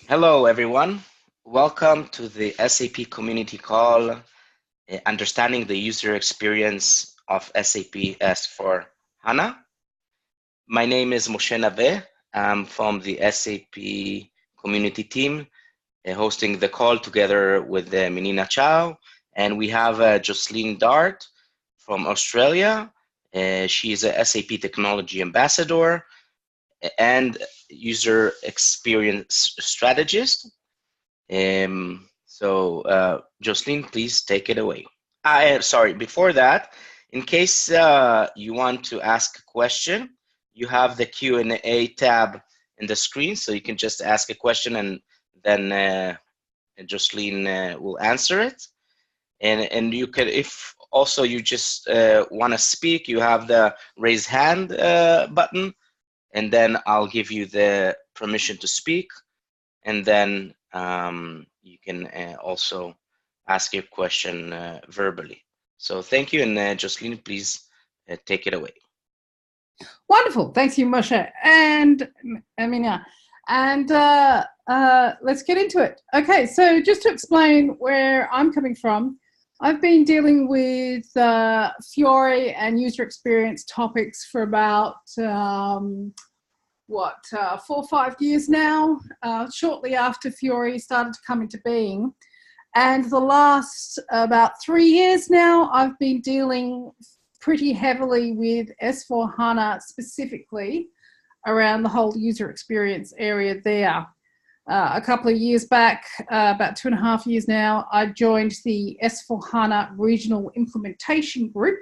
Hello, everyone. Welcome to the SAP Community Call, Understanding the User Experience of SAP S for HANA. My name is Moshe Naveh. I'm from the SAP Community team, hosting the call together with Menina Chow. And we have Jocelyn Dart from Australia. She is a SAP Technology Ambassador and User Experience Strategist. Jocelyn, please take it away. Sorry, before that, in case you want to ask a question, you have the Q&A tab in the screen, so you can just ask a question and then Jocelyn will answer it. And you could, if also you just want to speak, you have the raise hand button, and then I'll give you the permission to speak, and then you can also ask your question verbally. So thank you, and Jocelyn, please take it away. Wonderful, thank you, Moshe and Amina. And let's get into it. Okay, so just to explain where I'm coming from, I've been dealing with Fiori and user experience topics for about 4 or 5 years now, shortly after Fiori started to come into being. And the last about 3 years now, I've been dealing pretty heavily with S/4HANA specifically around the whole user experience area there. A couple of years back, about 2.5 years now, I joined the S/4HANA Regional Implementation Group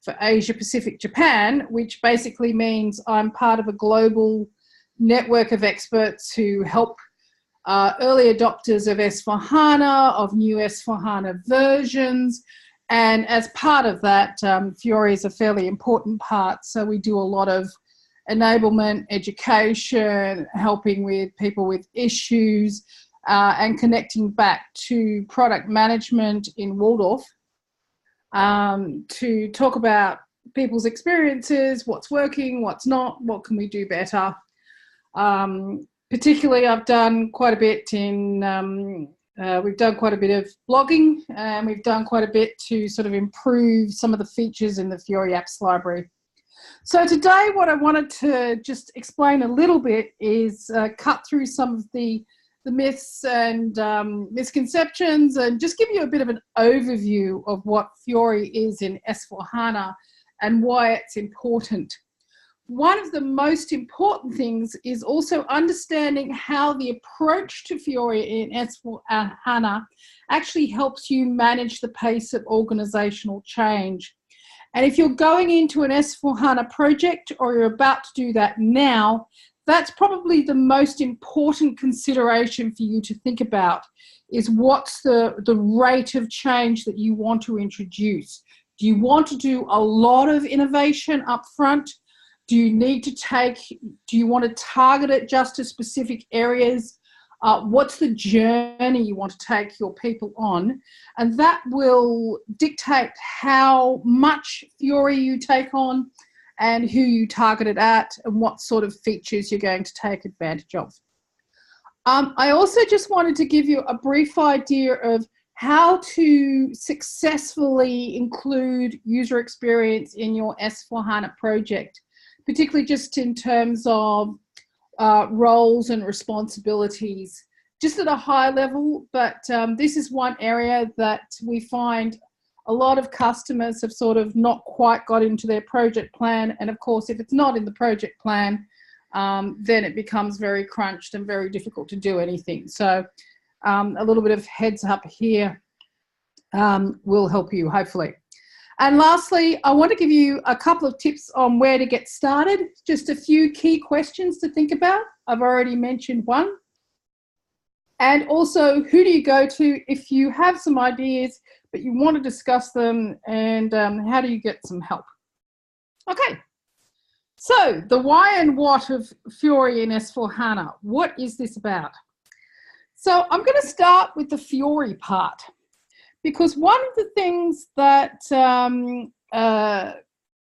for Asia Pacific Japan, which basically means I'm part of a global network of experts who help early adopters of S/4HANA, of new S/4HANA versions. And as part of that, Fiori is a fairly important part. So we do a lot of enablement, education, helping with people with issues, and connecting back to product management in Waldorf to talk about people's experiences, what's working, what's not, what can we do better. Particularly, I've done quite a bit in, we've done quite a bit of blogging, and we've done quite a bit to sort of improve some of the features in the Fiori apps library. So today what I wanted to just explain a little bit is cut through some of the myths and misconceptions and just give you a bit of an overview of what Fiori is in S/4HANA and why it's important. One of the most important things is also understanding how the approach to Fiori in S/4HANA actually helps you manage the pace of organizational change. And if you're going into an S/4HANA project or you're about to do that now, that's probably the most important consideration for you to think about, is what's the rate of change that you want to introduce. Do you want to do a lot of innovation up front? Do you want to target it just to specific areas? What's the journey you want to take your people on? And that will dictate how much Fiori you take on and who you target it at and what sort of features you're going to take advantage of. I also just wanted to give you a brief idea of how to successfully include user experience in your S/4HANA project, particularly just in terms of roles and responsibilities, just at a high level. But this is one area that we find a lot of customers have sort of not quite got into their project plan. And of course, if it's not in the project plan, then it becomes very crunched and very difficult to do anything. So a little bit of heads up here will help you, hopefully. And lastly, I want to give you a couple of tips on where to get started. Just a few key questions to think about. I've already mentioned one. And also, who do you go to if you have some ideas, but you want to discuss them, and how do you get some help? Okay, so the why and what of Fiori in S/4HANA. What is this about? So I'm going to start with the Fiori part, because one of the things that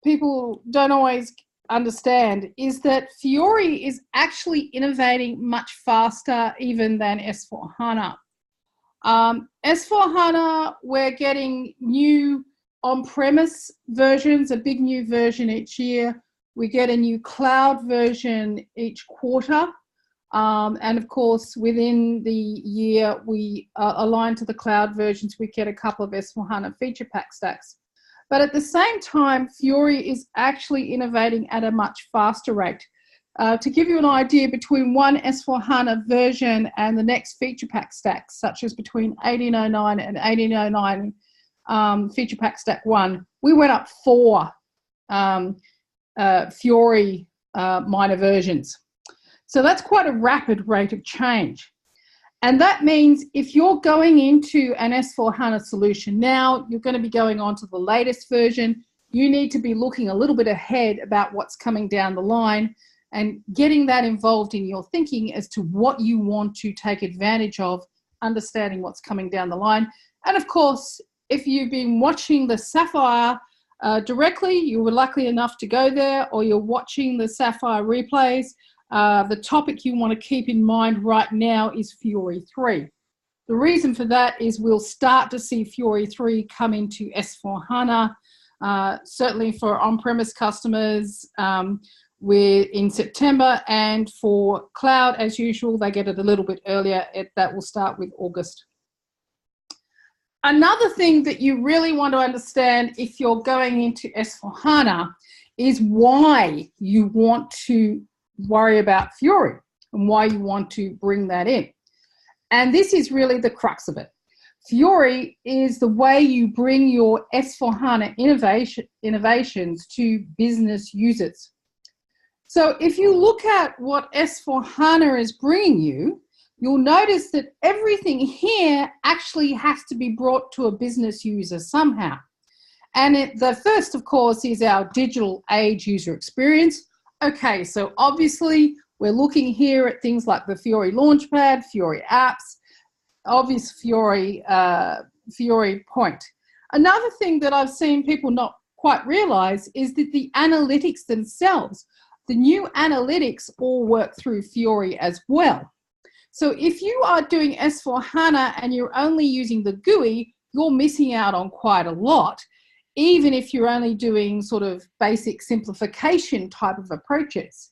people don't always understand is that Fiori is actually innovating much faster even than S4HANA. S4HANA, we're getting new on-premise versions, a big new version each year. We get a new cloud version each quarter. And of course, within the year, we align to the cloud versions. We get a couple of S4HANA feature pack stacks. But at the same time, Fiori is actually innovating at a much faster rate. To give you an idea, between one S4HANA version and the next feature pack stack, such as between 1809 and 1809 feature pack stack 1, we went up 4 Fiori minor versions. So that's quite a rapid rate of change. And that means if you're going into an S4HANA solution now, you're going to be going on to the latest version. You need to be looking a little bit ahead about what's coming down the line and getting that involved in your thinking as to what you want to take advantage of, understanding what's coming down the line. And of course, if you've been watching the Sapphire directly, you were lucky enough to go there, or you're watching the Sapphire replays, the topic you want to keep in mind right now is Fiori 3. The reason for that is we'll start to see Fiori 3 come into S4HANA, certainly for on-premise customers we're in September, and for cloud, as usual, they get it a little bit earlier. That will start with August. Another thing that you really want to understand if you're going into S4HANA is why you want to worry about Fiori and why you want to bring that in. And this is really the crux of it. Fiori is the way you bring your S4HANA innovations to business users. So if you look at what S4HANA is bringing you, you'll notice that everything here actually has to be brought to a business user somehow. And the first, of course, is our digital age user experience. Okay, so obviously we're looking here at things like the Fiori Launchpad, Fiori apps, obvious Fiori point. Another thing that I've seen people not quite realize is that the analytics themselves, the new analytics all work through Fiori as well. So if you are doing S4HANA and you're only using the GUI, you're missing out on quite a lot, even if you're only doing sort of basic simplification type of approaches.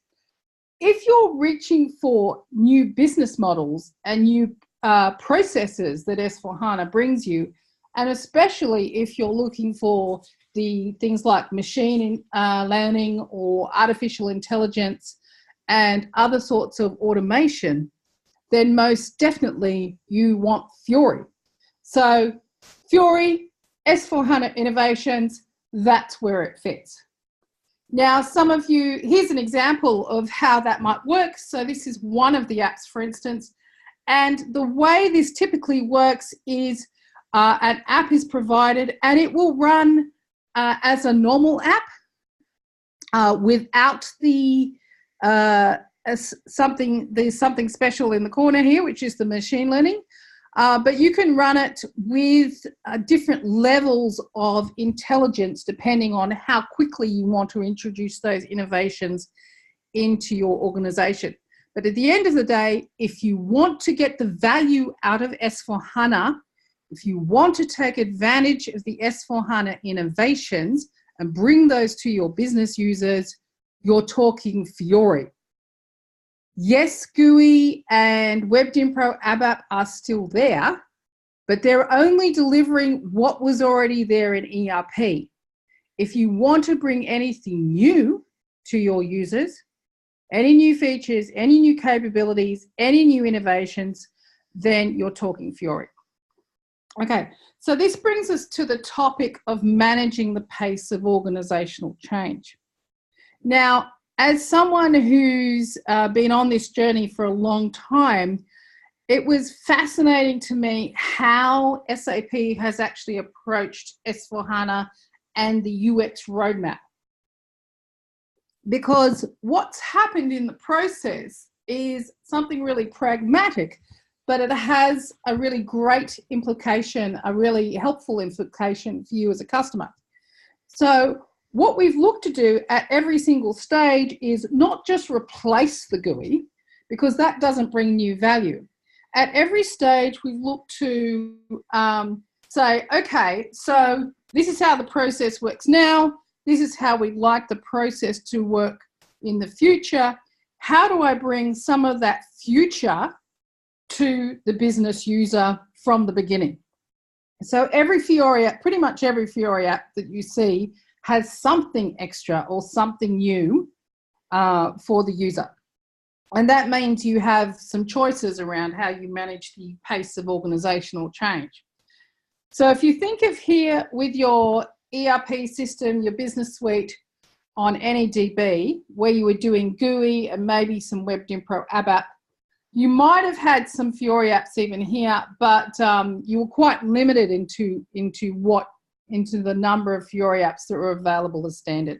If you're reaching for new business models and new processes that S4HANA brings you, and especially if you're looking for the things like machine learning or artificial intelligence and other sorts of automation, then most definitely you want Fiori. So Fiori, S4HANA innovations, that's where it fits. Now, some of you, here's an example of how that might work. So this is one of the apps, for instance. And the way this typically works is an app is provided and it will run as a normal app without the there's something special in the corner here, which is the machine learning. But you can run it with different levels of intelligence depending on how quickly you want to introduce those innovations into your organization. But at the end of the day, if you want to get the value out of S4HANA, if you want to take advantage of the S4HANA innovations and bring those to your business users, you're talking Fiori. Yes, GUI and WebDynPro ABAP are still there, but they're only delivering what was already there in ERP. If you want to bring anything new to your users, any new features, any new capabilities, any new innovations, then you're talking Fiori. Okay, so this brings us to the topic of managing the pace of organizational change. Now, as someone who's been on this journey for a long time, it was fascinating to me how SAP has actually approached S4HANA and the UX roadmap. Because what's happened in the process is something really pragmatic, but it has a really great implication, a really helpful implication for you as a customer. So What we've looked to do at every single stage is not just replace the GUI, because that doesn't bring new value. At every stage, we've looked to say, okay, so this is how the process works now. This is how we'd like the process to work in the future. How do I bring some of that future to the business user from the beginning? So every Fiori app, pretty much every Fiori app that you see has something extra or something new for the user. And that means you have some choices around how you manage the pace of organizational change. So if you think of here with your ERP system, your business suite on NEDB, where you were doing GUI and maybe some WebDim Pro ABAP, you might have had some Fiori apps even here, but you were quite limited into the number of Fiori apps that were available as standard.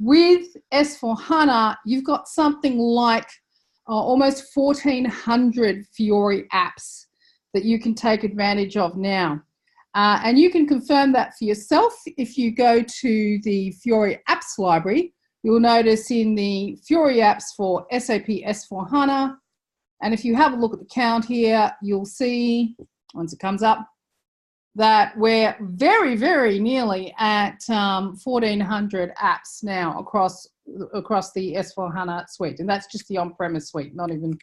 With S/4HANA, you've got something like almost 1,400 Fiori apps that you can take advantage of now. And you can confirm that for yourself. If you go to the Fiori apps library, you'll notice in the Fiori apps for SAP S/4HANA, and if you have a look at the count here, you'll see, once it comes up, that we're very, very nearly at 1,400 apps now across the S/4HANA suite. And that's just the on-premise suite, not even,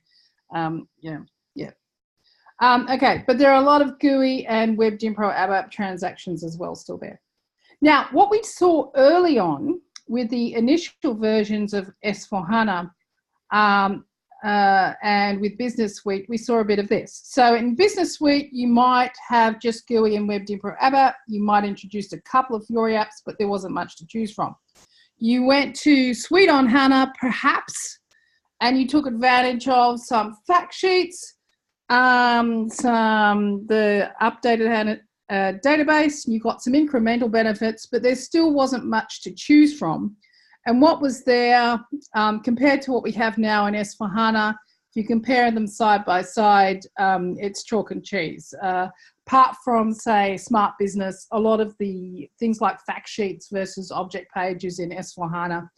okay, but there are a lot of GUI and WebDim Pro ABAP transactions as well still there. Now, what we saw early on with the initial versions of S/4HANA and with Business Suite, we saw a bit of this. So in Business Suite, you might have just GUI and WebDim Pro ABAP. You might introduce a couple of Fiori apps, but there wasn't much to choose from. You went to Suite on HANA, perhaps, and you took advantage of some fact sheets, the updated HANA database. You got some incremental benefits, but there still wasn't much to choose from. And what was there compared to what we have now in S/4HANA, if you compare them side by side, it's chalk and cheese. Apart from, say, Smart Business, a lot of the things like fact sheets versus object pages in S/4HANA,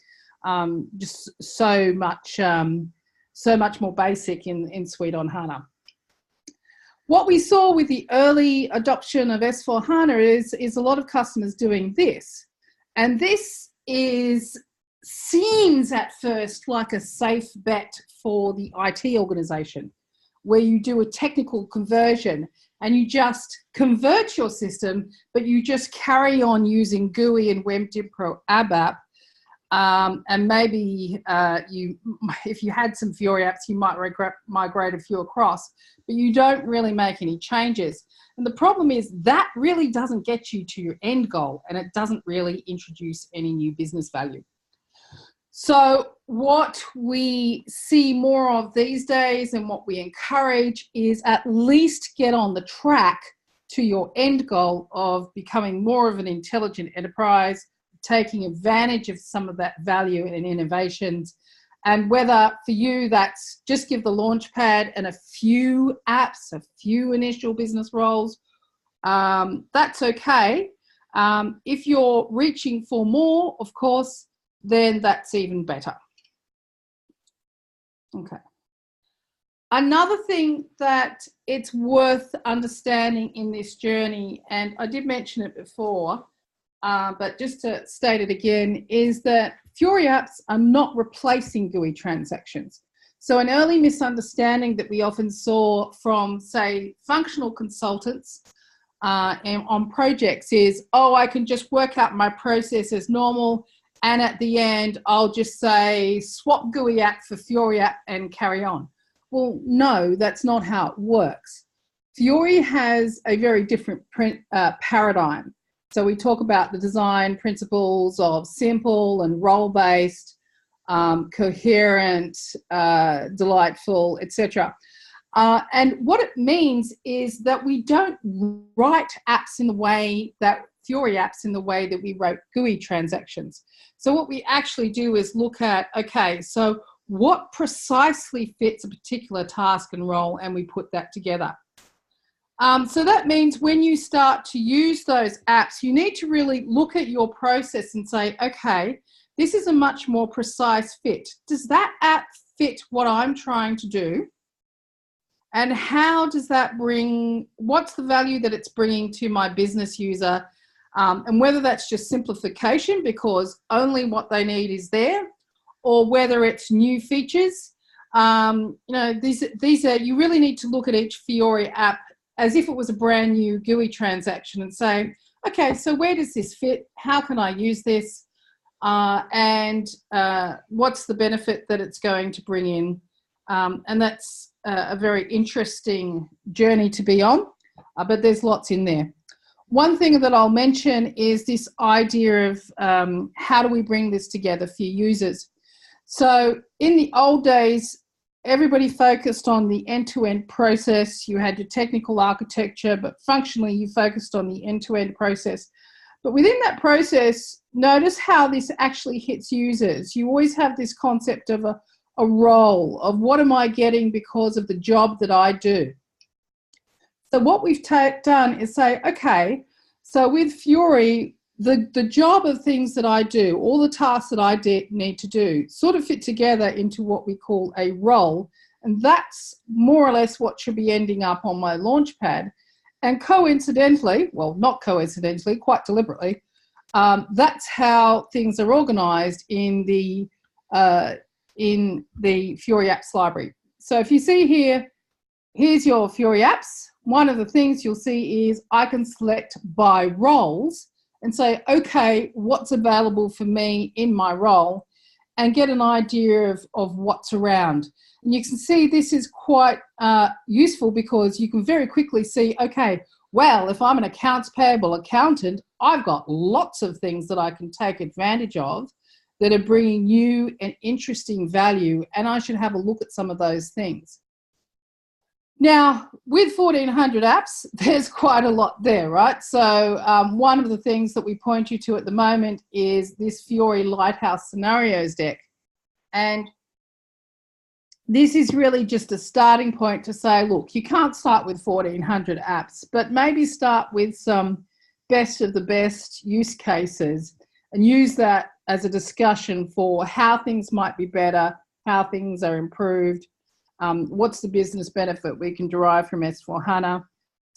just so much more basic in Suite on HANA. What we saw with the early adoption of S/4HANA is a lot of customers doing this. And this seems at first like a safe bet for the IT organization, where you do a technical conversion and you just convert your system, but you just carry on using GUI and WebDim Pro ABAP. And maybe if you had some Fiori apps, you might migrate a few across, but you don't really make any changes. And the problem is that really doesn't get you to your end goal, and it doesn't really introduce any new business value. So what we see more of these days and what we encourage is at least get on the track to your end goal of becoming more of an intelligent enterprise, taking advantage of some of that value and innovations. And whether for you that's just give the Launchpad and a few apps, a few initial business roles, that's okay. If you're reaching for more, of course, then that's even better. Okay. Another thing that it's worth understanding in this journey, and I did mention it before, but just to state it again, is that Fiori apps are not replacing GUI transactions. So an early misunderstanding that we often saw from, say, functional consultants and on projects is, oh, I can just work out my process as normal, and at the end, I'll just say, swap GUI app for Fiori app and carry on. Well, no, that's not how it works. Fiori has a very different paradigm. So we talk about the design principles of simple and role-based, coherent, delightful, etc. And what it means is that we don't write apps in the way that Fiori apps in the way that we wrote GUI transactions. So what we actually do is look at, okay, so what precisely fits a particular task and role, and we put that together. So that means when you start to use those apps, you need to really look at your process and say, okay, this is a much more precise fit. Does that app fit what I'm trying to do? And how does that bring, what's the value that it's bringing to my business user? And whether that's just simplification because only what they need is there, or whether it's new features. You know, these are, you really need to look at each Fiori app as if it was a brand new GUI transaction and say, okay, so where does this fit? How can I use this? And what's the benefit that it's going to bring in? And that's a very interesting journey to be on, but there's lots in there. One thing that I'll mention is this idea of how do we bring this together for users. So in the old days, everybody focused on the end-to-end process. You had your technical architecture, but functionally you focused on the end-to-end process. But within that process, notice how this actually hits users. You always have this concept of a role, of what am I getting because of the job that I do. So what we've done is say, okay, so with Fiori, the job of things that I do, all the tasks that I need to do, sort of fit together into what we call a role. And that's more or less what should be ending up on my Launchpad. And coincidentally, well, not coincidentally, quite deliberately, that's how things are organized in the Fiori Apps library. So if you see here, here's your Fiori Apps. One of the things you'll see is I can select by roles and say, okay, what's available for me in my role, and get an idea of what's around. And you can see this is quite useful because you can very quickly see, okay, well, if I'm an accounts payable accountant, I've got lots of things that I can take advantage of that are bringing you an interesting value, and I should have a look at some of those things. Now, with 1,400 apps, there's quite a lot there, right? So one of the things that we point you to at the moment is this Fiori Lighthouse Scenarios deck. And this is really just a starting point to say, look, you can't start with 1,400 apps, but maybe start with some best of the best use cases and use that as a discussion for how things might be better, how things are improved. What's the business benefit we can derive from S/4HANA?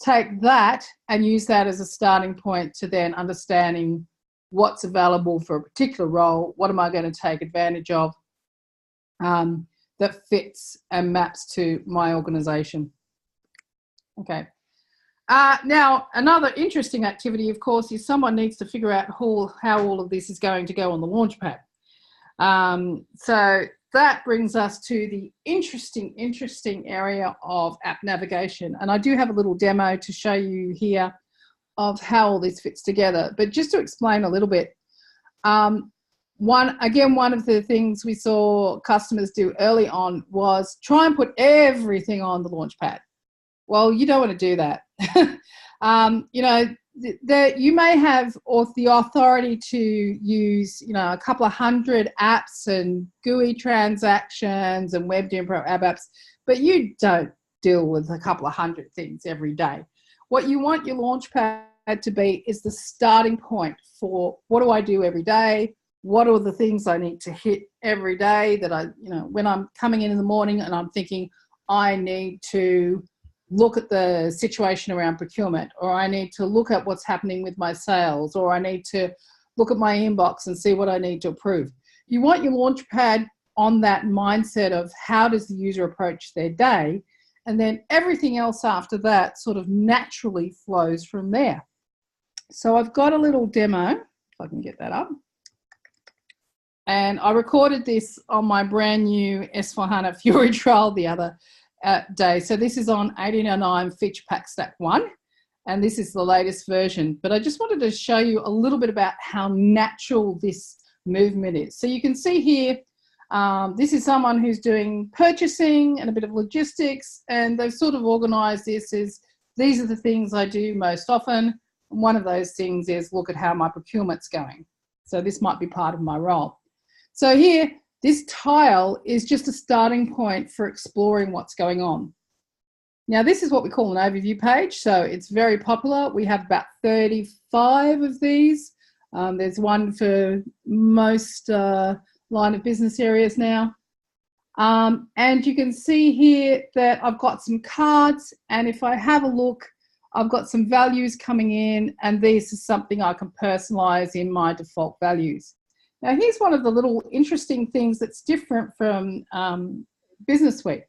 Take that and use that as a starting point to then understanding what's available for a particular role. What am I going to take advantage of that fits and maps to my organization? Okay. Now, another interesting activity, of course, is someone needs to figure out how all of this is going to go on the Launchpad. So that brings us to the interesting area of app navigation. And I do have a little demo to show you here of how all this fits together. But just to explain a little bit, one of the things we saw customers do early on was try and put everything on the Launchpad. Well, you don't want to do that. You know, you may have the authority to use, you know, a couple of hundred apps and GUI transactions and web app apps, but you don't deal with a couple of hundred things every day. What you want your Launchpad to be is the starting point for what do I do every day? What are the things I need to hit every day that you know, when I'm coming in the morning and I'm thinking I need to look at the situation around procurement, or I need to look at what's happening with my sales, or I need to look at my inbox and see what I need to approve. You want your Launchpad on that mindset of how does the user approach their day, and then everything else after that sort of naturally flows from there. So I've got a little demo, if I can get that up. And I recorded this on my brand new S/4HANA Fiori trial the other day. So this is on 1809 Feature Pack Stack 1, and this is the latest version. But I just wanted to show you a little bit about how natural this movement is. So you can see here, this is someone who's doing purchasing and a bit of logistics, and they've sort of organized this as these are the things I do most often. And one of those things is look at how my procurement's going. So this might be part of my role. So here, this tile is just a starting point for exploring what's going on. Now, this is what we call an overview page, so it's very popular. We have about 35 of these. There's one for most line of business areas now. And you can see here that I've got some cards, and if I have a look, I've got some values coming in, and this is something I can personalize in my default values. Now, here's one of the little interesting things that's different from Business Suite.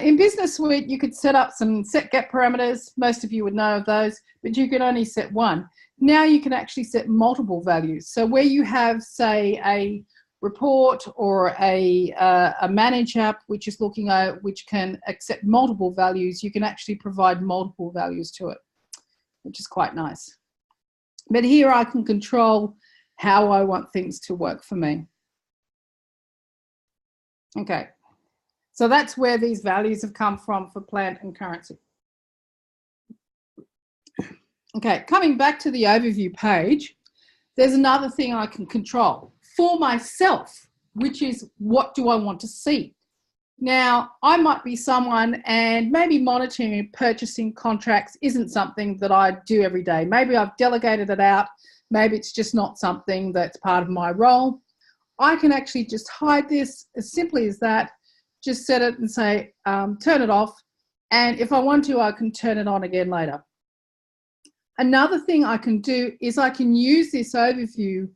In Business Suite, you could set up some set get parameters. Most of you would know of those, but you could only set one. Now you can actually set multiple values. So where you have, say, a report or a manage app which is looking at, which can accept multiple values, you can actually provide multiple values to it, which is quite nice. But here I can control how I want things to work for me. Okay, so that's where these values have come from for plant and currency. Okay, coming back to the overview page, there's another thing I can control for myself, which is what do I want to see? Now, I might be someone, and maybe monitoring and purchasing contracts isn't something that I do every day. Maybe I've delegated it out. Maybe it's just not something that's part of my role. I can actually just hide this as simply as that, just set it and say, turn it off. And if I want to, I can turn it on again later. Another thing I can do is I can use this overview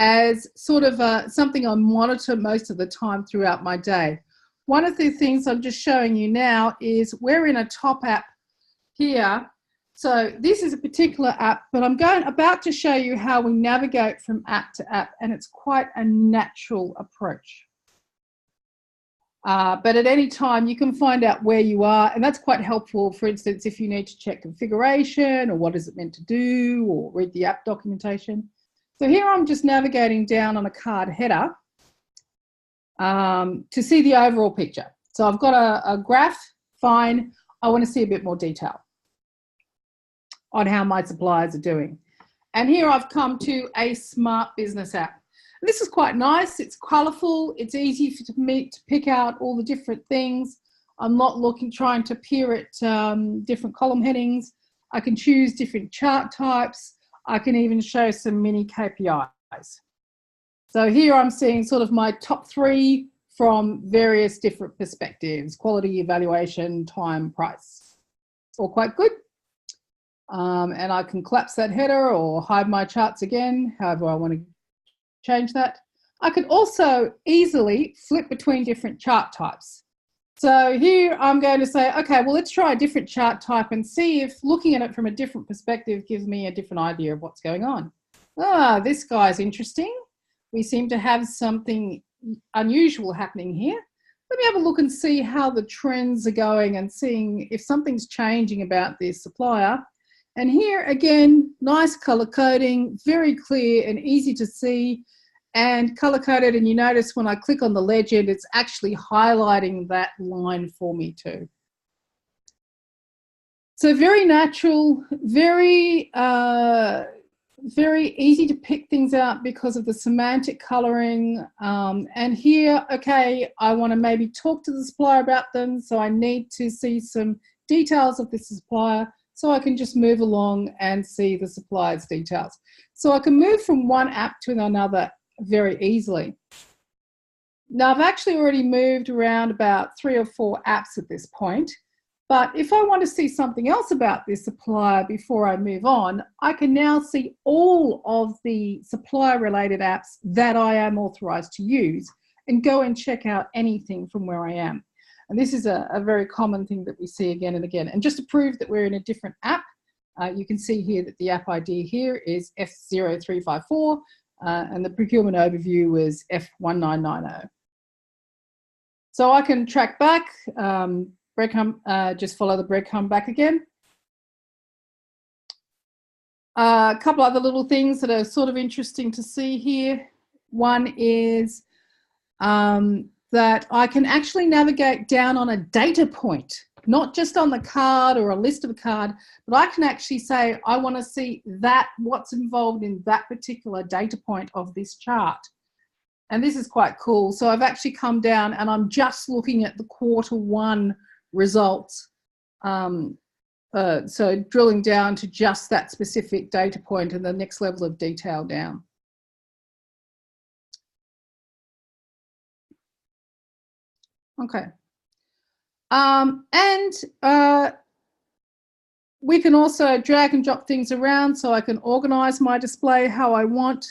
as sort of something I monitor most of the time throughout my day. One of the things I'm just showing you now is we're in a top app here. So this is a particular app, but I'm about to show you how we navigate from app to app, and it's quite a natural approach. But at any time you can find out where you are, and that's quite helpful. For instance, if you need to check configuration or what is it meant to do, or read the app documentation. So here I'm just navigating down on a card header to see the overall picture. So I've got a graph, fine. I want to see a bit more detail on how my suppliers are doing. And here I've come to a smart business app. This is quite nice. It's colourful. It's easy for me to pick out all the different things. I'm not trying to peer at different column headings. I can choose different chart types. I can even show some mini KPIs. So here I'm seeing sort of my top 3 from various different perspectives: quality, evaluation, time, price. All quite good. And I can collapse that header or hide my charts again, however I want to change that. I could also easily flip between different chart types. So here I'm going to say, okay, well, let's try a different chart type and see if looking at it from a different perspective gives me a different idea of what's going on. This guy's interesting. We seem to have something unusual happening here. Let me have a look and see how the trends are going and seeing if something's changing about this supplier. And here again, nice color coding, very clear and easy to see, and color coded. And you notice when I click on the legend, it's actually highlighting that line for me too. So very natural, very easy to pick things out because of the semantic coloring. And here, okay, I want to maybe talk to the supplier about them. So I need to see some details of the supplier. So I can just move along and see the supplier's details. So I can move from one app to another very easily. Now I've actually already moved around about 3 or 4 apps at this point, but if I want to see something else about this supplier before I move on, I can now see all of the supplier related apps that I am authorized to use and go and check out anything from where I am. And this is a very common thing that we see again and again. And just to prove that we're in a different app, you can see here that the app ID here is F0354 and the procurement overview is F1990. So I can track back, breadcrumb, just follow the breadcrumb back again. A couple other little things that are sort of interesting to see here. One is that I can actually navigate down on a data point, not just on the card or a list of a card, but I can actually say, I want to see that, what's involved in that particular data point of this chart. And this is quite cool. So I've actually come down and I'm just looking at the Q1 results So drilling down to just that specific data point and the next level of detail down. Okay. We can also drag and drop things around, so I can organize my display how I want.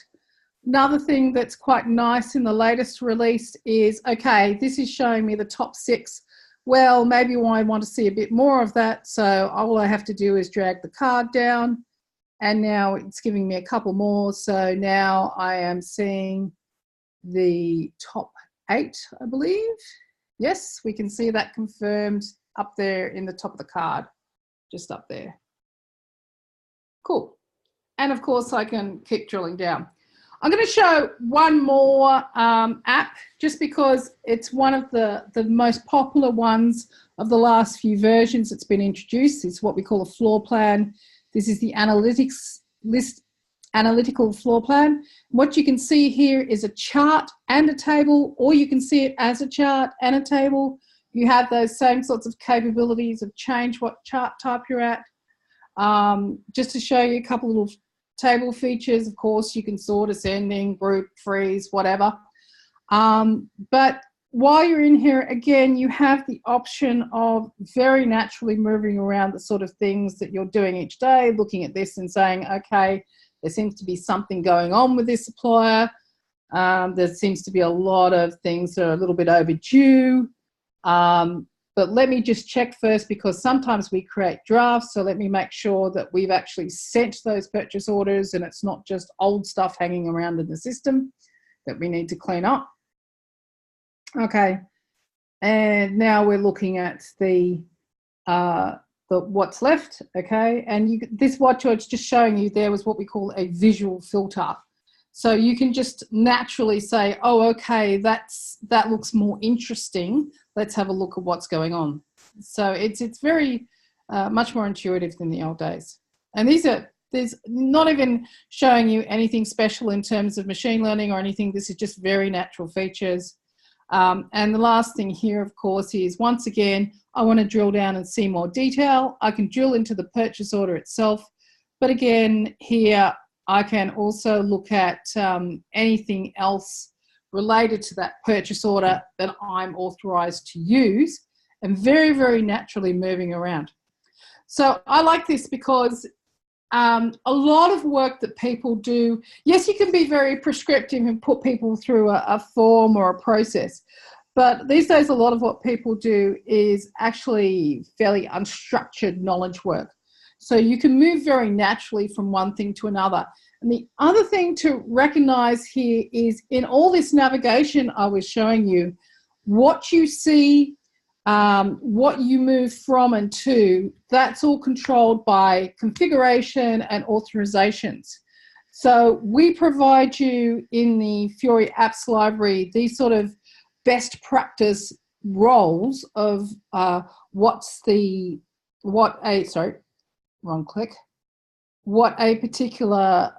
Another thing that's quite nice in the latest release is, okay, this is showing me the top 6. Well, maybe I want to see a bit more of that, so all I have to do is drag the card down, and now it's giving me a couple more. So now I am seeing the top 8, I believe. Yes, we can see that confirmed up there in the top of the card, just up there. Cool. And of course, I can keep drilling down. I'm going to show one more app, just because it's one of the most popular ones of the last few versions that's been introduced. It's what we call a floor plan. This is the analytical floor plan. What you can see here is a chart and a table, or you can see it as a chart and a table. You have those same sorts of capabilities of change what chart type you're at. Just to show you a couple little table features, of course, you can sort, ascending, group, freeze, whatever. But while you're in here, again, you have the option of very naturally moving around the sort of things that you're doing each day, looking at this and saying, okay, there seems to be something going on with this supplier. There seems to be a lot of things that are a little bit overdue. But let me just check first, because sometimes we create drafts. So let me make sure that we've actually sent those purchase orders and it's not just old stuff hanging around in the system that we need to clean up. Okay. And now we're looking at the what's left. Okay. And this what it's just showing you there was what we call a visual filter. So you can just naturally say, oh, okay, that looks more interesting. Let's have a look at what's going on. So it's very much more intuitive than the old days. And there's not even showing you anything special in terms of machine learning or anything. This is just very natural features. And the last thing here, of course, is once again, I want to drill down and see more detail. I can drill into the purchase order itself. But again, here, I can also look at anything else related to that purchase order that I'm authorized to use, and very, very naturally moving around. So I like this because a lot of work that people do, yes, you can be very prescriptive and put people through a form or a process, but these days a lot of what people do is actually fairly unstructured knowledge work. So you can move very naturally from one thing to another. And the other thing to recognize here is in all this navigation I was showing you, what you see, what you move from and to, that's all controlled by configuration and authorizations. So we provide you in the Fiori apps library these sort of best practice roles of what a particular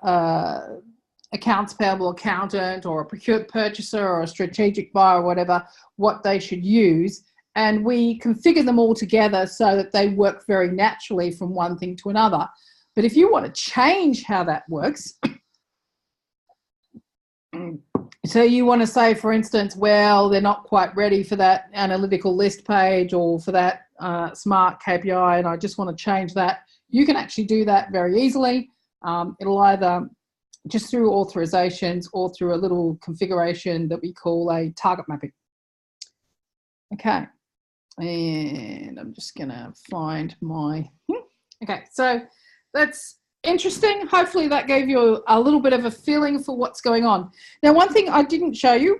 accounts payable accountant or a procured purchaser or a strategic buyer or whatever, what they should use. And we configure them all together so that they work very naturally from one thing to another. But if you want to change how that works, so you want to say, for instance, well, they're not quite ready for that analytical list page or for that smart KPI, and I just want to change that. You can actually do that very easily. It'll either just through authorizations or through a little configuration that we call a target mapping. Okay, and I'm just gonna find my, okay, so that's interesting. Hopefully that gave you a little bit of a feeling for what's going on. Now, one thing I didn't show you,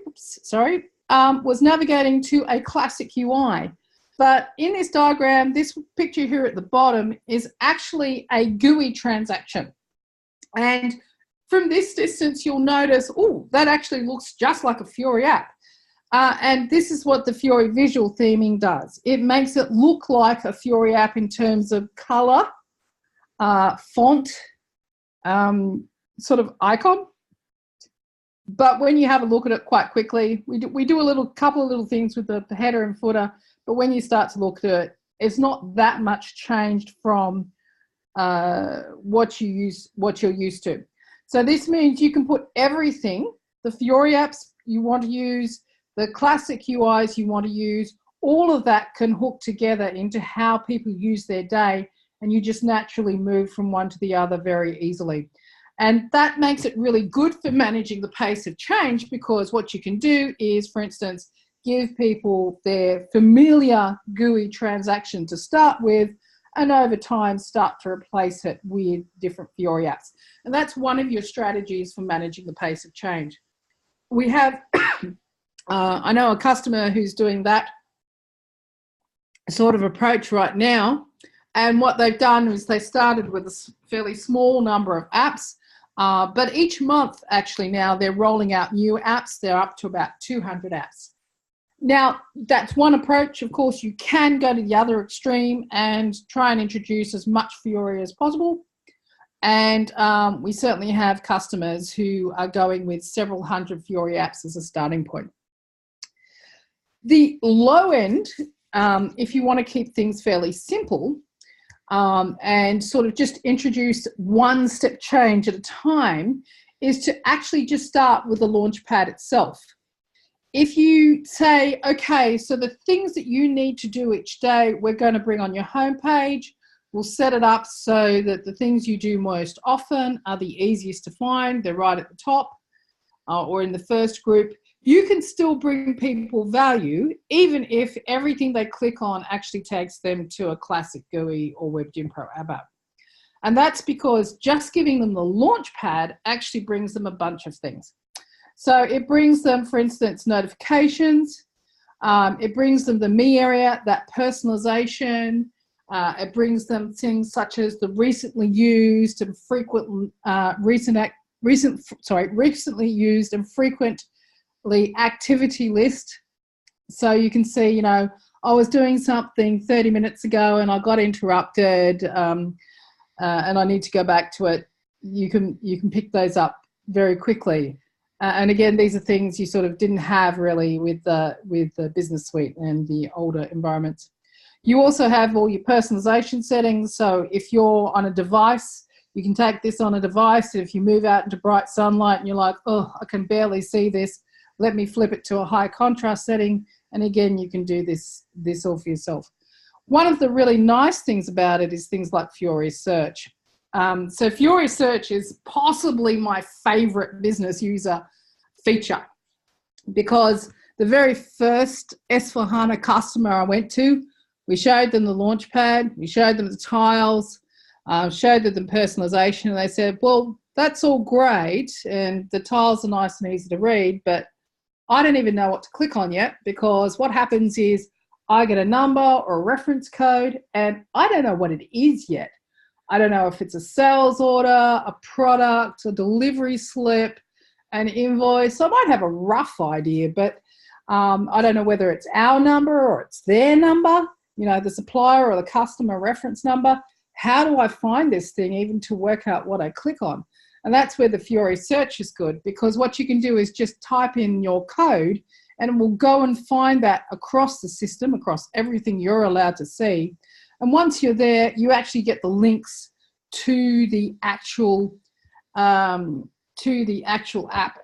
was navigating to a classic UI. But in this diagram, this picture here at the bottom is actually a GUI transaction. And from this distance, you'll notice, oh, that actually looks just like a Fiori app. And this is what the Fiori visual theming does. It makes it look like a Fiori app in terms of color, font, sort of icon. But when you have a look at it quite quickly, we do a couple of little things with the header and footer. But when you start to look at it, It's not that much changed from what you're used to. So this means you can put everything, the Fiori apps you want to use, the classic UIs you want to use, all of that can hook together into how people use their day, and you just naturally move from one to the other very easily. And that makes it really good for managing the pace of change, because what you can do is, for instance, give people their familiar GUI transaction to start with, and over time start to replace it with different Fiori apps. And that's one of your strategies for managing the pace of change. We have, I know a customer who's doing that sort of approach right now. And what they've done is they started with a fairly small number of apps, but each month actually now they're rolling out new apps. They're up to about 200 apps. Now, that's one approach. Of course, you can go to the other extreme and try and introduce as much Fiori as possible. And we certainly have customers who are going with several hundred Fiori apps as a starting point. The low end, if you want to keep things fairly simple and sort of just introduce one step change at a time, is to actually just start with the Launchpad itself. If you say, okay, so the things that you need to do each day, we're going to bring on your homepage. We'll set it up so that the things you do most often are the easiest to find. They're right at the top or in the first group. You can still bring people value, even if everything they click on actually takes them to a classic GUI or WebGen Pro app. And that's because just giving them the Launchpad actually brings them a bunch of things. So it brings them, for instance, notifications. It brings them the me area, that personalization. It brings them things such as the recently used and recently used and frequently activity list. So you can see, you know, I was doing something 30 minutes ago and I got interrupted, and I need to go back to it. You can pick those up very quickly. And again, these are things you sort of didn't have really with the Business Suite and the older environments. You also have all your personalization settings. So if you're on a device, you can take this on a device. If you move out into bright sunlight and you're like, oh, I can barely see this, let me flip it to a high contrast setting. And again, you can do this all for yourself. One of the really nice things about it is things like Fiori Search. So Fiori Search is possibly my favorite business user feature, because the very first S/4HANA customer I went to, we showed them the Launchpad, we showed them the tiles, showed them the personalization, and they said, well, that's all great, and the tiles are nice and easy to read, but I don't even know what to click on yet, because what happens is I get a number or a reference code, and I don't know what it is yet. I don't know if it's a sales order, a product, a delivery slip, an invoice. I might have a rough idea, but I don't know whether it's our number or it's their number, you know, the supplier or the customer reference number. How do I find this thing even to work out what I click on? And that's where the Fiori Search is good, because what you can do is just type in your code and it will go and find that across the system, across everything you're allowed to see. And once you're there, you actually get the links to the actual app,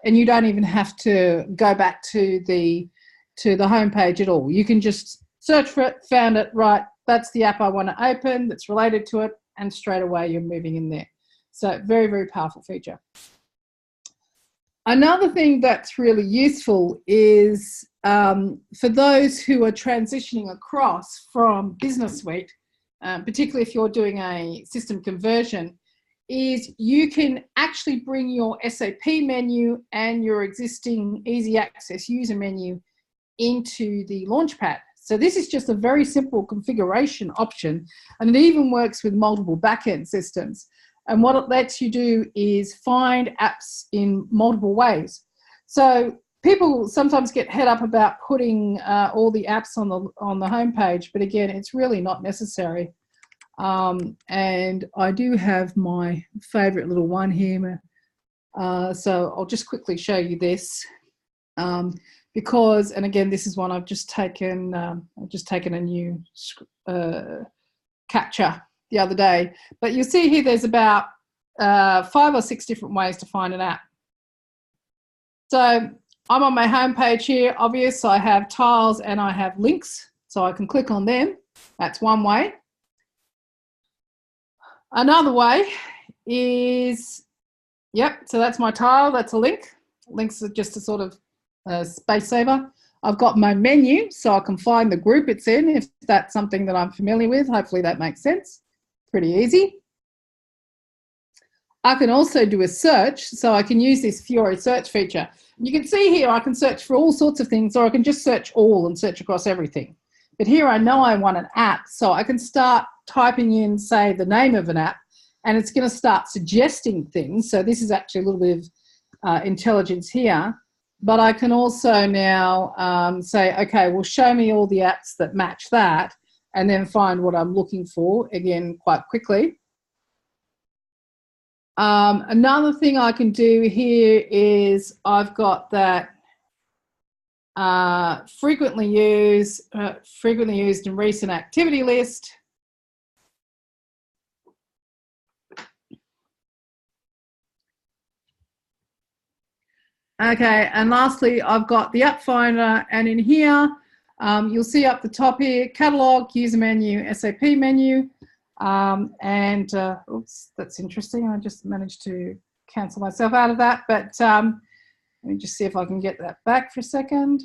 and you don't even have to go back to the homepage at all. You can just search for it, found it, right, that's the app I want to open that's related to it, and straight away you're moving in there. So very, very powerful feature. Another thing that's really useful is for those who are transitioning across from Business Suite, particularly if you're doing a system conversion, is you can actually bring your SAP menu and your existing easy access user menu into the Launchpad. So this is just a very simple configuration option, and it even works with multiple backend systems. And what it lets you do is find apps in multiple ways. So people sometimes get head up about putting all the apps on the homepage, but again, it's really not necessary. And I do have my favorite little one here. So I'll just quickly show you this. because, and again, this is one I've just taken a new capture the other day, but you'll see here there's about 5 or 6 different ways to find an app. So I'm on my home page here. Obvious, I have tiles and I have links, so I can click on them. That's one way. Another way is, yep, so that's my tile, that's a link. Links are just a sort of space saver. I've got my menu, so I can find the group it's in if that's something that I'm familiar with. Hopefully that makes sense. Pretty easy. I can also do a search, so I can use this Fiori search feature. You can see here I can search for all sorts of things, or I can just search all and search across everything. But here I know I want an app, so I can start typing in, say, the name of an app, and it's going to start suggesting things. So this is actually a little bit of intelligence here. But I can also now say, okay, well, show me all the apps that match that, and then find what I'm looking for, again, quite quickly. Another thing I can do here is I've got that frequently used and recent activity list. Okay, and lastly, I've got the app finder, and in here, you'll see up the top here, catalog, user menu, SAP menu, oops, that's interesting. I just managed to cancel myself out of that, but let me just see if I can get that back for a second.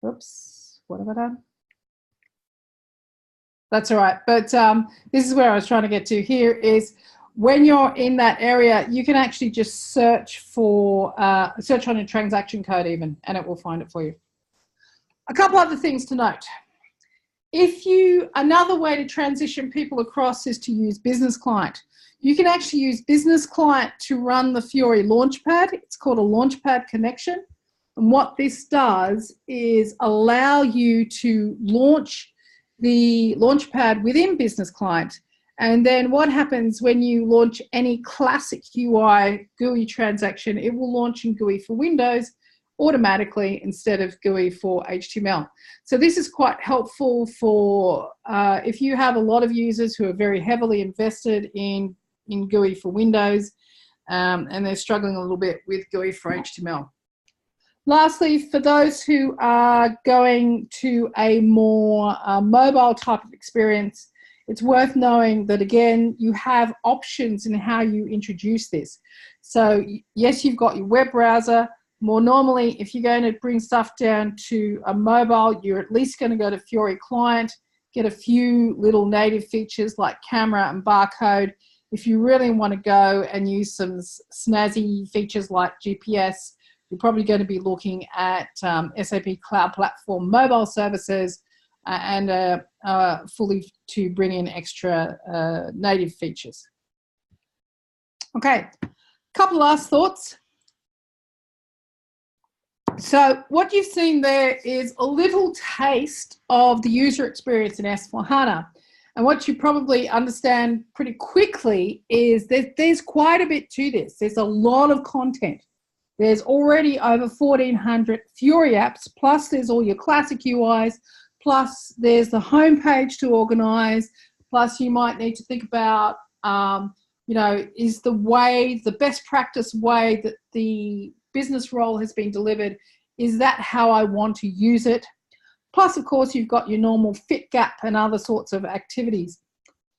Oops, what have I done? That's all right, but this is where I was trying to get to here is when you're in that area, you can actually just search for, search on your transaction code even, and it will find it for you. A couple other things to note. Another way to transition people across is to use Business Client. You can actually use Business Client to run the Fiori Launchpad. It's called a Launchpad connection. And what this does is allow you to launch the Launchpad within Business Client. And then what happens when you launch any classic UI GUI transaction, it will launch in GUI for Windows automatically instead of GUI for HTML. So this is quite helpful for if you have a lot of users who are very heavily invested in GUI for Windows and they're struggling a little bit with GUI for HTML. Lastly, for those who are going to a more mobile type of experience, it's worth knowing that, again, you have options in how you introduce this. So yes, you've got your web browser. More normally, if you're going to bring stuff down to a mobile, you're at least going to go to Fiori Client, get a few little native features like camera and barcode. If you really want to go and use some snazzy features like GPS, you're probably going to be looking at SAP Cloud Platform mobile services and fully to bring in extra native features. Okay, couple last thoughts. So what you've seen there is a little taste of the user experience in S/4HANA. And what you probably understand pretty quickly is that there's quite a bit to this. There's a lot of content. There's already over 1,400 Fiori apps, plus there's all your classic UIs, plus there's the homepage to organize, plus you might need to think about, you know, is the best practice way that the business role has been delivered, is that how I want to use it? Plus, of course, you've got your normal fit gap and other sorts of activities.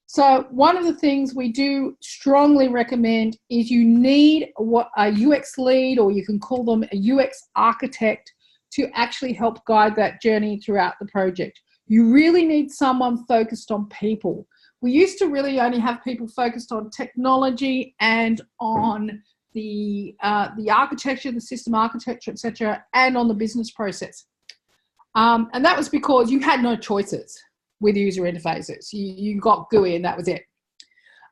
So one of the things we do strongly recommend is you need a UX lead, or you can call them a UX architect, to actually help guide that journey throughout the project. You really need someone focused on people. We used to really only have people focused on technology and on the architecture, the system architecture, etc., and on the business process. And that was because you had no choices with user interfaces. You got GUI and that was it.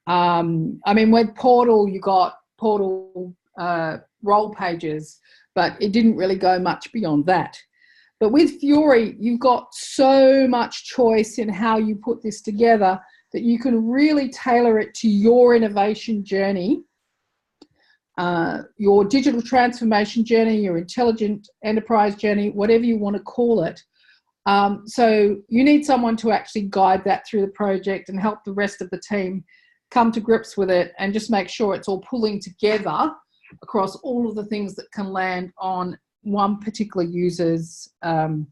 I mean, with Portal, you got Portal role pages, but it didn't really go much beyond that. But with Fiori, you've got so much choice in how you put this together that you can really tailor it to your innovation journey. your digital transformation journey, your intelligent enterprise journey, whatever you want to call it. So you need someone to actually guide that through the project and help the rest of the team come to grips with it and just make sure it's all pulling together across all of the things that can land on one particular user's homepage.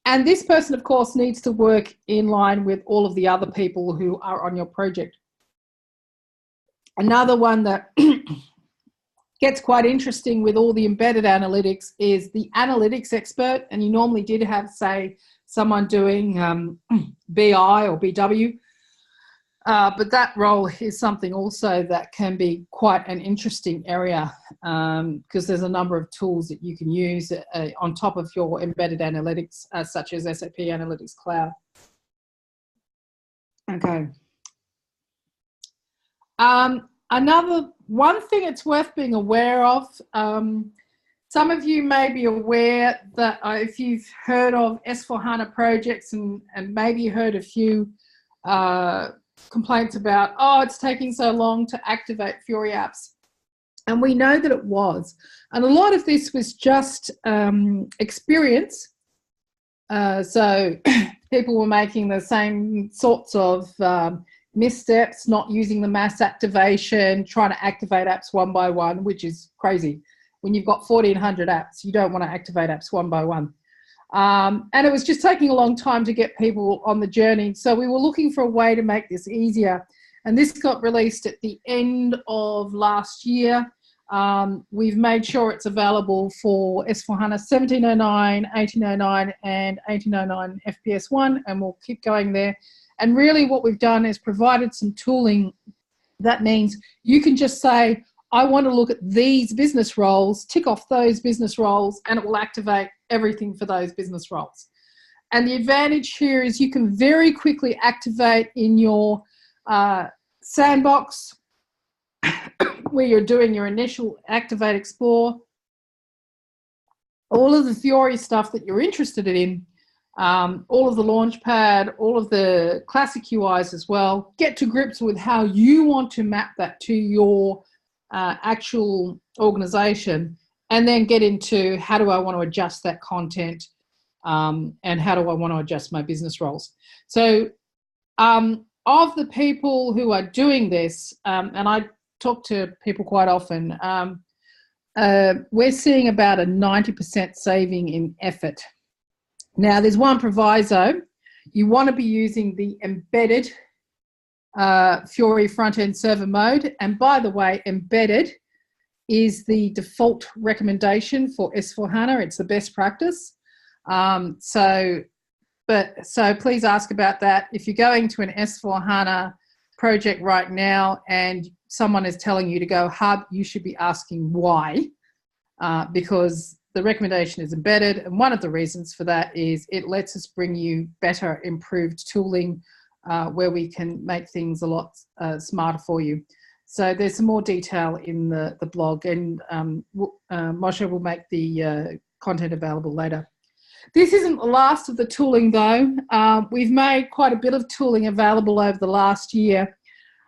And this person, of course, needs to work in line with all of the other people who are on your project. Another one that gets quite interesting with all the embedded analytics is the analytics expert. And you normally did have, say, someone doing BI or BW. But that role is something also that can be quite an interesting area because there's a number of tools that you can use on top of your embedded analytics, such as SAP Analytics Cloud. Okay. Another one thing it's worth being aware of, some of you may be aware that if you've heard of S4HANA projects and maybe heard a few complaints about, oh, it's taking so long to activate Fiori apps. And we know that it was. And a lot of this was just experience. So people were making the same sorts of missteps, not using the mass activation, trying to activate apps one by one, which is crazy. When you've got 1,400 apps, you don't want to activate apps one by one. And it was just taking a long time to get people on the journey. So we were looking for a way to make this easier. And this got released at the end of last year. We've made sure it's available for S4HANA 1709, 1809, and 1809 FPS1, and we'll keep going there. And really what we've done is provided some tooling. That means you can just say, I want to look at these business roles, tick off those business roles, and it will activate everything for those business roles. And the advantage here is you can very quickly activate in your sandbox where you're doing your initial activate explore, all of the Fiori stuff that you're interested in, all of the Launchpad, all of the classic UIs as well. Get to grips with how you want to map that to your actual organization, and then get into how do I want to adjust that content and how do I want to adjust my business roles. So of the people who are doing this, and I talk to people quite often, we're seeing about a 90% saving in effort. Now, there's one proviso. You want to be using the embedded Fiori front-end server mode. And by the way, embedded is the default recommendation for S4HANA. It's the best practice. So please ask about that. If you're going to an S4HANA project right now and someone is telling you to go hub, you should be asking why, because the recommendation is embedded, and one of the reasons for that is it lets us bring you better, improved tooling where we can make things a lot smarter for you. So there's some more detail in the blog, and Moshe will make the content available later. This isn't the last of the tooling though. We've made quite a bit of tooling available over the last year,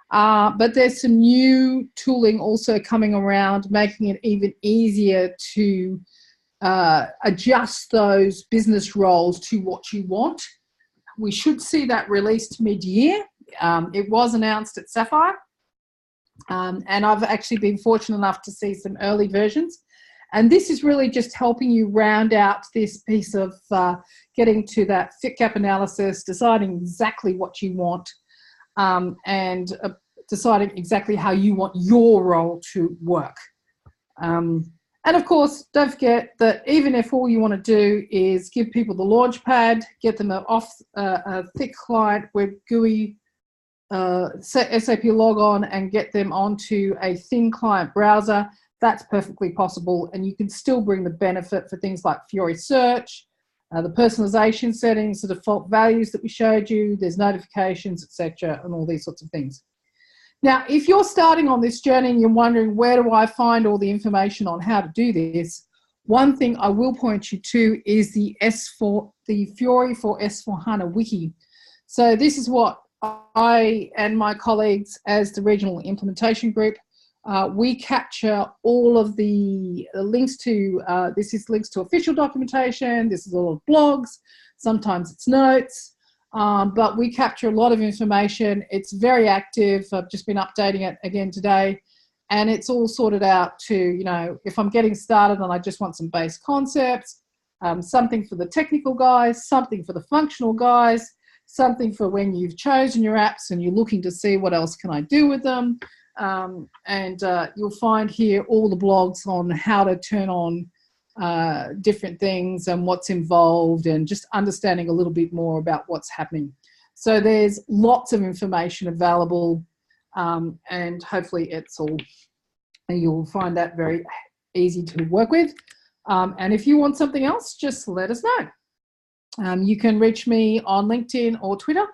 but there's some new tooling also coming around, making it even easier to adjust those business roles to what you want. We should see that released mid-year. It was announced at Sapphire, and I've actually been fortunate enough to see some early versions. And this is really just helping you round out this piece of getting to that fit gap analysis, deciding exactly what you want, and deciding exactly how you want your role to work. And of course, don't forget that even if all you want to do is give people the Launchpad, get them off a thick client web GUI, SAP logon, and get them onto a thin client browser, that's perfectly possible. And you can still bring the benefit for things like Fiori search, the personalization settings, the default values that we showed you, there's notifications, etc., and all these sorts of things. Now, if you're starting on this journey and you're wondering where do I find all the information on how to do this, one thing I will point you to is the Fiori for S4HANA wiki. So this is what I and my colleagues as the regional implementation group, we capture all of the links to, this is links to official documentation, this is all of blogs, sometimes it's notes, but we capture a lot of information. It's very active. I've just been updating it again today, and it's all sorted out to, you know, if I'm getting started and I just want some base concepts, something for the technical guys, something for the functional guys, something for when you've chosen your apps and you're looking to see what else can I do with them. You'll find here all the blogs on how to turn on different things and what's involved, and just understanding a little bit more about what's happening. So there's lots of information available, and hopefully it's all, you'll find that very easy to work with. And if you want something else, just let us know. You can reach me on LinkedIn or Twitter,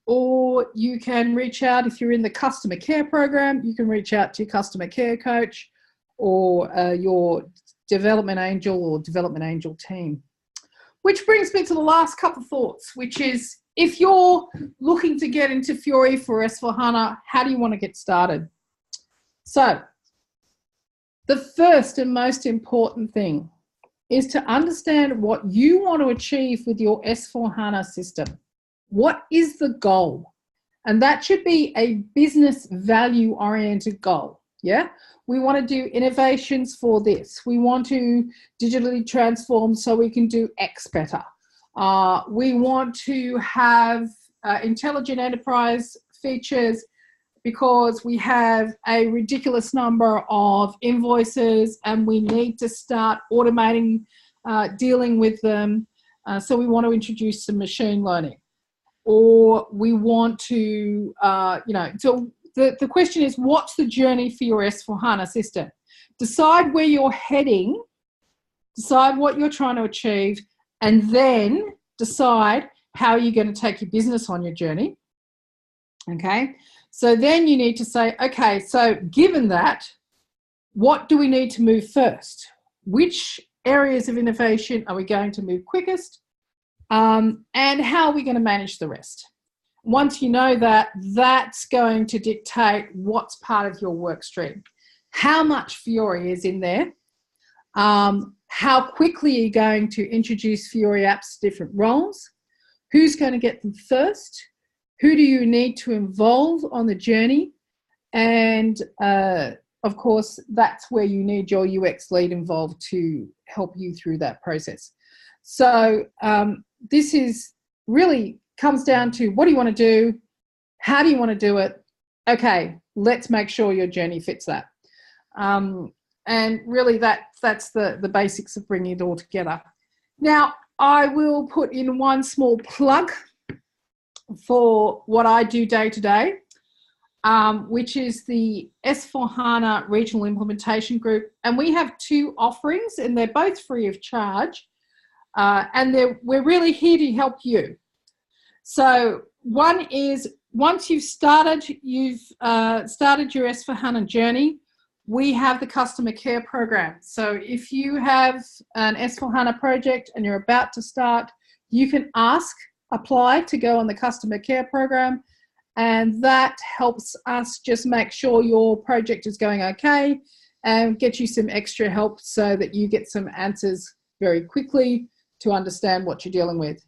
or you can reach out if you're in the customer care program. You can reach out to your customer care coach or your development angel or development angel team. Which brings me to the last couple of thoughts, which is, if you're looking to get into Fiori for S/4HANA, how do you want to get started? So the first and most important thing is to understand what you want to achieve with your S/4HANA system. What is the goal? And that should be a business value oriented goal. Yeah, we want to do innovations for this. We want to digitally transform so we can do X better. We want to have intelligent enterprise features because we have a ridiculous number of invoices and we need to start automating dealing with them. So we want to introduce some machine learning. Or we want to, so the question is, what's the journey for your S/4HANA system? Decide where you're heading, decide what you're trying to achieve, and then decide how you're going to take your business on your journey. Okay, so then you need to say, okay, so given that, what do we need to move first? Which areas of innovation are we going to move quickest? And how are we going to manage the rest? Once you know that, that's going to dictate what's part of your work stream. How much Fiori is in there? How quickly are you going to introduce Fiori apps to different roles? Who's going to get them first? Who do you need to involve on the journey? And of course, that's where you need your UX lead involved to help you through that process. So this is really comes down to, what do you want to do? How do you want to do it? Okay, let's make sure your journey fits that. And really that's the basics of bringing it all together. Now, I will put in one small plug for what I do day to day, which is the S/4HANA Regional Implementation Group. And we have two offerings, and they're both free of charge. And we're really here to help you. So one is, once you've started your S/4HANA journey, we have the customer care program. So if you have an S/4HANA project and you're about to start, you can apply to go on the customer care program, and that helps us just make sure your project is going okay and get you some extra help so that you get some answers very quickly to understand what you're dealing with.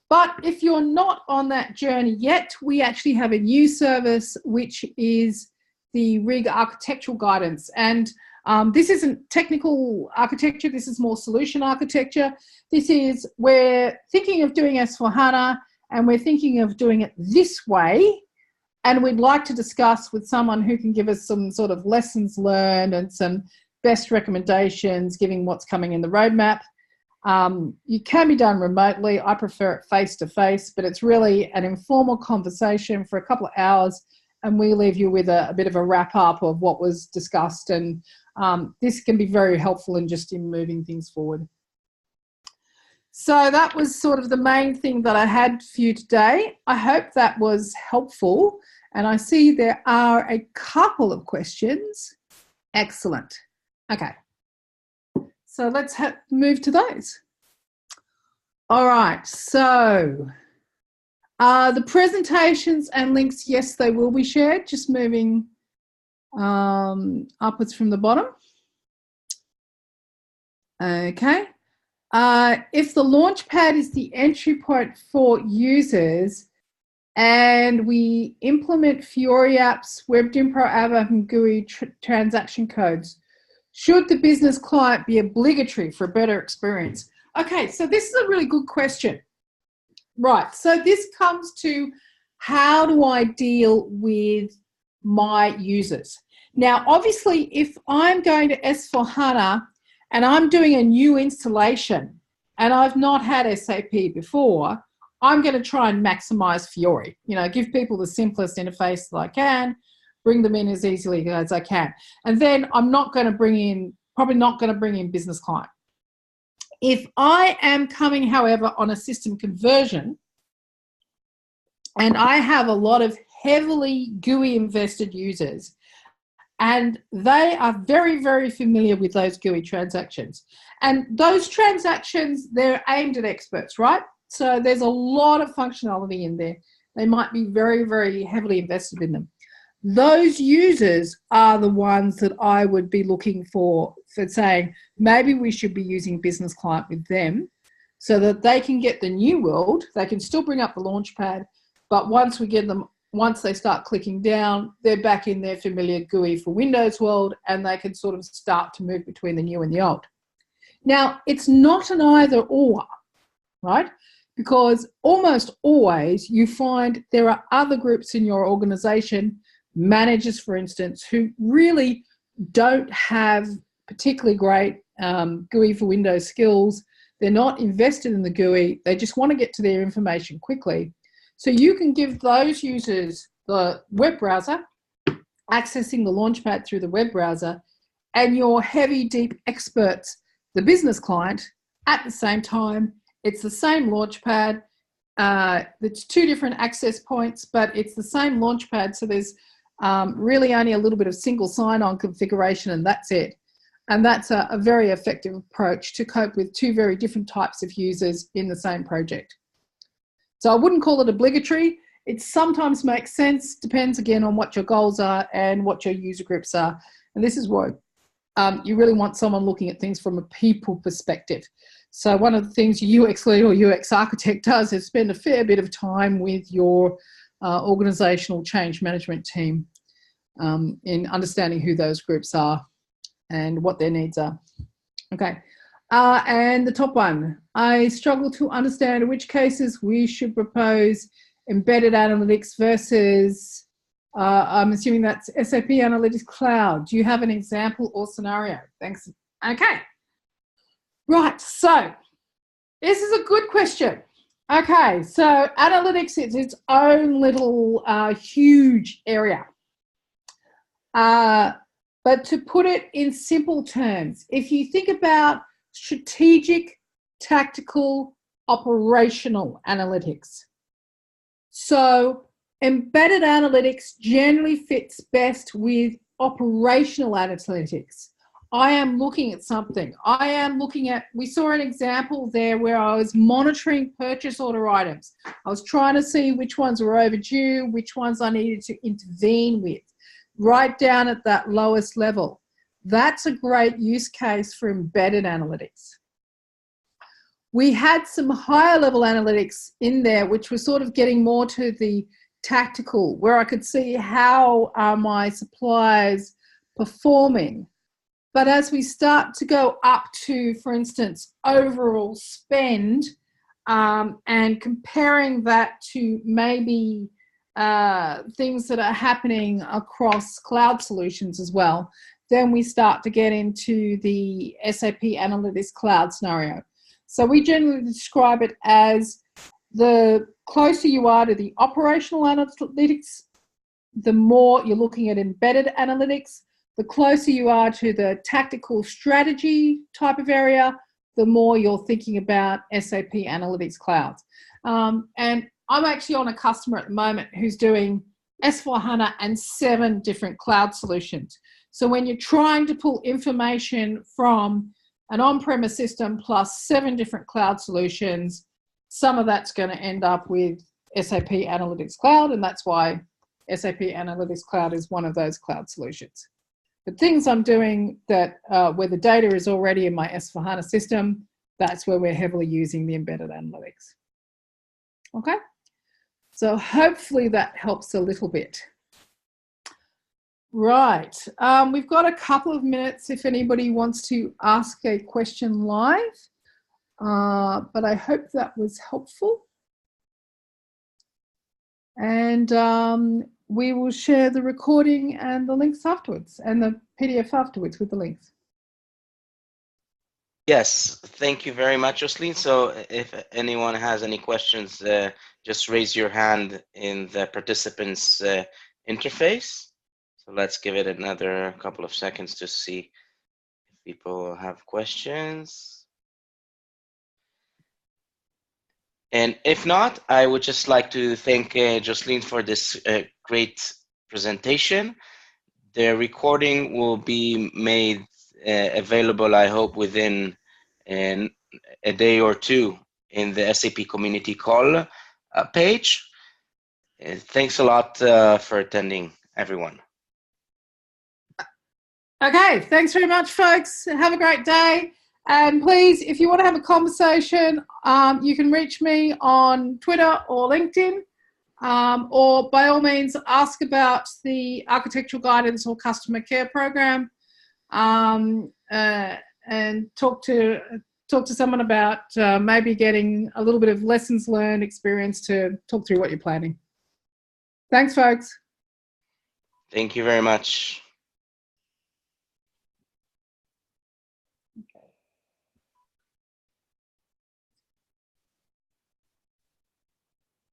But if you're not on that journey yet, we actually have a new service, which is the RIG architectural guidance. And this isn't technical architecture, this is more solution architecture. This is, we're thinking of doing S/4HANA and we're thinking of doing it this way. And we'd like to discuss with someone who can give us some sort of lessons learned and some best recommendations, giving what's coming in the roadmap. You can be done remotely. I prefer it face-to-face, but it's really an informal conversation for a couple of hours, and we leave you with a bit of a wrap-up of what was discussed, and this can be very helpful in just in moving things forward. So that was sort of the main thing that I had for you today. I hope that was helpful, and I see there are a couple of questions. Excellent. Okay. So let's move to those. All right, so The presentations and links, yes, they will be shared, just moving upwards from the bottom. Okay. If the Launchpad is the entry point for users and we implement Fiori apps, WebDimpro, ABAP, and GUI transaction codes, should the business client be obligatory for a better experience? Okay, so this is a really good question. Right, so this comes to how do I deal with my users? Now, obviously, if I'm going to S4 HANA and I'm doing a new installation and I've not had SAP before, I'm going to try and maximize Fiori. You know, give people the simplest interface that I can, bring them in as easily as I can. And then I'm not going to bring in, probably not going to bring in business client. If I am coming, however, on a system conversion and I have a lot of heavily GUI invested users and they are very, very familiar with those GUI transactions. And those transactions, they're aimed at experts, right? So there's a lot of functionality in there. They might be very, very heavily invested in them. Those users are the ones that I would be looking for saying, maybe we should be using business client with them so that they can get the new world. They can still bring up the Launchpad, but once we get them, once they start clicking down, they're back in their familiar GUI for Windows world and they can sort of start to move between the new and the old. Now, it's not an either or, right? Because almost always you find there are other groups in your organization, managers, for instance, who really don't have particularly great GUI for Windows skills. They're not invested in the GUI. They just want to get to their information quickly. So you can give those users the web browser, accessing the Launchpad through the web browser, and your heavy, deep experts, the business client, at the same time. It's the same Launchpad. It's two different access points, but it's the same Launchpad. So there's really only a little bit of single sign-on configuration and that's it. And that's a very effective approach to cope with two very different types of users in the same project. So I wouldn't call it obligatory. It sometimes makes sense, depends again on what your goals are and what your user groups are. And this is what you really want someone looking at things from a people perspective. So one of the things a UX lead or UX architect does is spend a fair bit of time with your organizational change management team in understanding who those groups are and what their needs are. Okay, and the top one, I struggle to understand in which cases we should propose embedded analytics versus, I'm assuming that's SAP Analytics Cloud. Do you have an example or scenario? Thanks. Okay. Right, so this is a good question. Okay, so analytics is its own little huge area. But to put it in simple terms, if you think about strategic, tactical, operational analytics. So embedded analytics generally fits best with operational analytics. I am looking at something. I am looking at, we saw an example there where I was monitoring purchase order items. I was trying to see which ones were overdue, which ones I needed to intervene with, right down at that lowest level. That's a great use case for embedded analytics. We had some higher level analytics in there, which was sort of getting more to the tactical, where I could see how are my suppliers performing. But as we start to go up to, for instance, overall spend and comparing that to maybe things that are happening across cloud solutions as well, then we start to get into the SAP Analytics Cloud scenario. So we generally describe it as the closer you are to the operational analytics, the more you're looking at embedded analytics. The closer you are to the tactical strategy type of area, the more you're thinking about SAP Analytics Cloud. And I'm actually on a customer at the moment who's doing S4 HANA and 7 different cloud solutions. So when you're trying to pull information from an on-premise system plus 7 different cloud solutions, some of that's going to end up with SAP Analytics Cloud, and that's why SAP Analytics Cloud is one of those cloud solutions. But things I'm doing that where the data is already in my S/4HANA system, that's where we're heavily using the embedded analytics. Okay, so hopefully that helps a little bit. Right, we've got a couple of minutes if anybody wants to ask a question live, but I hope that was helpful. And we will share the recording and the links afterwards, and the PDF afterwards with the links. Yes, thank you very much, Jocelyn. So if anyone has any questions, just raise your hand in the participants interface. So let's give it another couple of seconds to see if people have questions. And if not, I would just like to thank Jocelyn for this great presentation. The recording will be made available, I hope, within a day or two in the SAP Community Call page. Thanks a lot for attending, everyone. Okay, thanks very much, folks. Have a great day. And please, if you want to have a conversation, you can reach me on Twitter or LinkedIn, or by all means, ask about the architectural guidance or customer care program, and talk to someone about maybe getting a little bit of lessons learned experience to talk through what you're planning. Thanks, folks. Thank you very much.